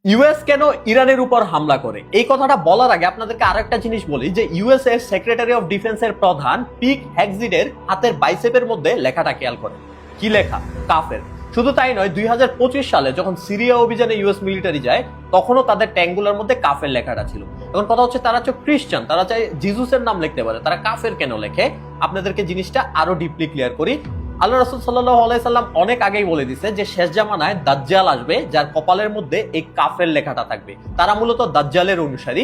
US কেন ইরানের উপর হামলা করে, এই কথাটা বলার আগে আপনাদেরকে আরো একটা জিনিস বলি যে ইউএস এর সেক্রেটারি অফ ডিফেন্সের প্রধান পিট হেগজিডের হাতের বাইসেপের মধ্যে লেখাটা খেয়াল করেন। কি লেখা? কাফের। শুধু তাই নয়, 2025 সালে যখন সিরিয়া অভিযানে ইউএস মিলিটারি যায় তখনও তাদের ট্যাঙ্কগুলোর মধ্যে কাফের লেখাটা ছিল। এখন কথা হচ্ছে তারা হচ্ছে খ্রিস্টান, তারা চাই জিসুসের নাম লিখতে পারে, তারা কাফের কেন লেখে? আপনাদেরকে জিনিসটা আরো ডিপলি ক্লিয়ার করি। আল্লাহ রাসূল সাল্লাল্লাহু আলাইহি সাল্লাম অনেক আগেই বলে দিয়েছে যে শেষ জামানায় দাজ্জাল আসবে যার কপালের মধ্যে এই কাফের লেখাটা থাকবে। তারা মূলত দাজ্জালের অনুসারী।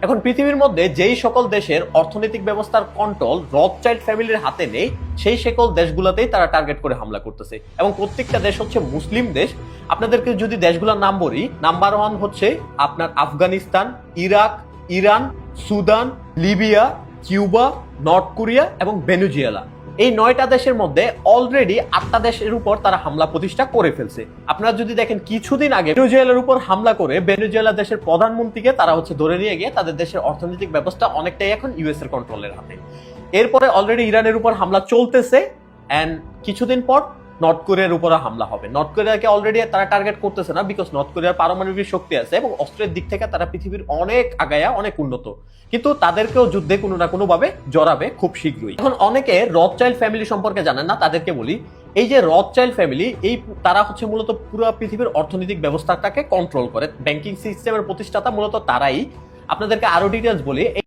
এখন পৃথিবীর মধ্যে যেই সকল দেশের অর্থনৈতিক ব্যবস্থার কন্ট্রোল রথচাইল্ড ফ্যামিলির হাতে নেই, সেই সকল দেশগুলোতেই তারা টার্গেট করে হামলা করতেছে এবং প্রত্যেকটা দেশ হচ্ছে মুসলিম দেশ। আপনাদেরকে যদি দেশগুলোর নাম বলি, নাম্বার 1 হচ্ছে আপনার Afghanistan, Iraq, Iran, Sudan, Libya, Cuba, north Korea এবং ভেনেজুয়েলা। এই 9টা দেশের মধ্যে অলরেডি 8টা দেশের উপর তারা হামলা প্রতিষ্ঠা করে ফেলছে। আপনারা যদি দেখেন কিছুদিন আগে ভেনেজুয়েলার উপর হামলা করে ভেনেজুয়েলা দেশের প্রধানমন্ত্রীকে তারা হচ্ছে ধরে নিয়ে গিয়ে তাদের দেশের অর্থনৈতিক ব্যবস্থা অনেকটাই এখন ইউএস এর কন্ট্রোলের হাতে। এরপরে অলরেডি ইরানের উপর হামলা চলতেছে এন্ড কিছুদিন পর নর্থ কোরিয়ার উপরে হামলা হবে। নর্থ কোরিয়াকে অলরেডি তারা টার্গেট করতেছে না, বিকজ নর্থ কোরিয়ার পারমাণবিক শক্তি আছে এবং অস্ত্রের দিক থেকে তারা পৃথিবীর অনেক আগায়া, অনেক উন্নত, কিন্তু তাদেরকেও যুদ্ধে কোনো না কোনো ভাবে জড়াবে খুব শীঘ্রই। এখন অনেকে রথচাইল্ড ফ্যামিলি সম্পর্কে জানেন না, তাদেরকে বলি এই যে রথচাইল্ড ফ্যামিলি, এই তারা হচ্ছে মূলত পুরো পৃথিবীর অর্থনৈতিক ব্যবস্থাটাকে কন্ট্রোল করে, ব্যাংকিং সিস্টেমের প্রতিষ্ঠাতা মূলত তারাই। আপনাদেরকে আরো ডিটেলস বলি।